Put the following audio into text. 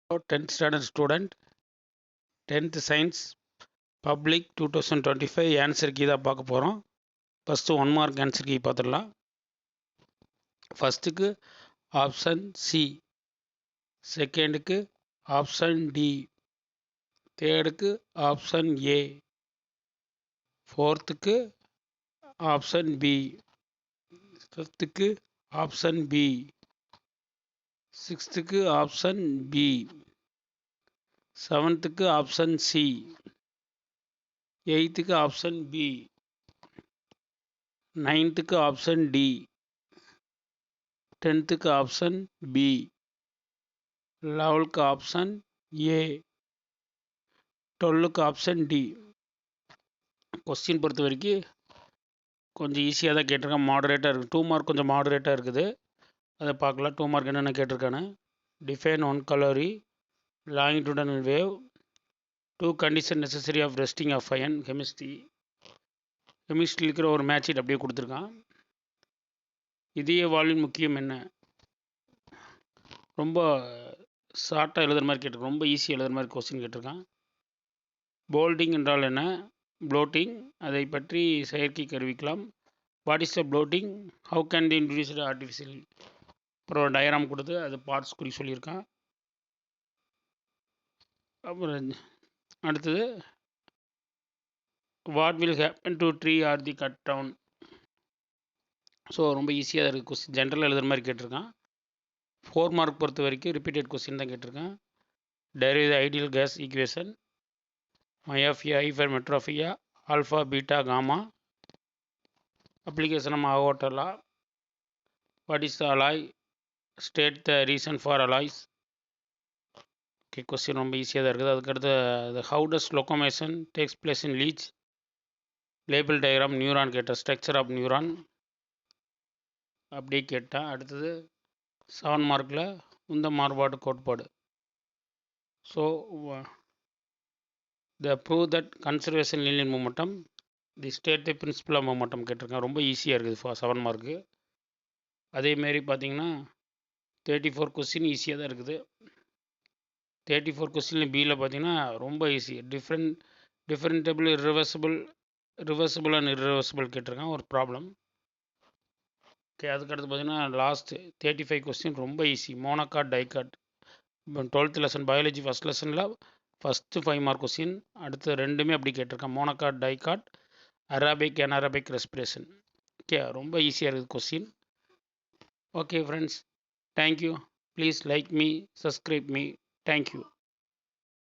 10th standard student, 10th science public 2025 answer key தான் பார்க்க போகிறோம். ஃபஸ்ட்டு 1 மார்க் ஆன்சர் கீ பார்த்துடலாம். ஃபஸ்ட்டுக்கு ஆப்ஷன் சி, செகண்டுக்கு ஆப்ஷன் டி, தேர்டுக்கு ஆப்ஷன் ஏ, ஃபோர்த்துக்கு ஆப்ஷன் பி, ஃபிஃப்த்துக்கு ஆப்ஷன் பி, சிக்ஸ்த்துக்கு ஆப்ஷன் பி, செவன்த்துக்கு ஆப்ஷன் சி, எயித்துக்கு ஆப்ஷன் பி, நைன்த்துக்கு ஆப்ஷன் டி, 10த்துக்கு ஆப்ஷன் பி, 11க்கு ஆப்ஷன் ஏ, 12க்கு ஆப்ஷன் டி. கொஸ்டின் பொறுத்த வரைக்கும் கொஞ்சம் ஈஸியாக தான் கேட்டிருக்கேன், மாடரேட்டாக இருக்குது. 2 மார்க் கொஞ்சம் மாடரேட்டாக இருக்குது, அதை பார்க்கலாம். 2 மார்க் என்னென்ன கேட்டிருக்கானே. Define 1 calorie longitudinal wave, 2 condition necessary of resting of ion. Chemistry இருக்கிற ஒரு மேட்ச் ஷீட் அப்படியே கொடுத்துருக்கான். இதய வாழ்வின் முக்கியம் என்ன, ரொம்ப ஷார்ட்டாக எழுதுகிற மாதிரி கேட்டிருக்கான், ரொம்ப ஈஸியாக எழுதுகிற மாதிரி கொஸ்டின் கேட்டிருக்கான். போல்டிங் என்றால் என்ன, ப்ளோட்டிங், அதை பற்றி செயற்கை கருவிக்கலாம். What is the plotting, how can the introduced artificial. அப்புறம் டயக்ராம் கொடுத்து அது பார்ட்ஸ் குறி சொல்லியிருக்கான். அப்புறம் அடுத்தது what will happen to tree or the cut down. So ரொம்ப ஈஸியாக தான் இருக்குது கொஸ்டின், ஜென்ரல் எழுதுகிற மாதிரி கேட்டிருக்கான். 4 மார்க் பொறுத்த வரைக்கும் ரிப்பீட்டட் கொஸ்டின் தான் கேட்டிருக்கான். Derive the ideal gas equation, myopia, hypermetropia, alpha, beta, gamma. Application of iota law. What is the alloy, state the reason for alloys. Okay, question ரொம்ப ஈஸியாக தான் இருக்குது. அதுக்கடுத்து how does locomotion takes place in leech. Label diagram, neuron கேட்ட, structure of neuron அப்படி கேட்டால். அடுத்தது 7 மார்க்கில் உந்த மாறுபாடு கோட்பாடு. So the prove that conservation linear momentum, the state the principle of momentum கேட்டிருக்கேன். ரொம்ப ஈஸியாக இருக்குது 7 மார்க்கு. அதேமாரி பார்த்தீங்கன்னா 34 கொஸ்டின் ஈஸியாக தான் இருக்குது. 34 கொஸ்டின்ல பியில் பார்த்தீங்கன்னா ரொம்ப ஈஸி. டிஃப்ரெண்டபிள், ரிவர்சிபிள் அண்ட் இர்ரிவர்சிபிள் கேட்டிருக்கான், ஒரு ப்ராப்ளம். ஓகே, அதுக்கடுத்து பார்த்தீங்கன்னா லாஸ்ட் 35 கொஸ்டின் ரொம்ப ஈஸி. Monocot, dicot. இப்போ 12th லெசன் பயாலஜி ஃபஸ்ட் லெசனில் ஃபஸ்ட்டு 5 மார்க் கொஸ்டின், அடுத்து ரெண்டுமே அப்படி கேட்டிருக்கேன். Monocot, dicot, Arabic, anaerobic respiration. Okay, ரொம்ப ஈஸியாக இருக்குது question. Okay friends, thank you. Please like me, subscribe me. Thank you.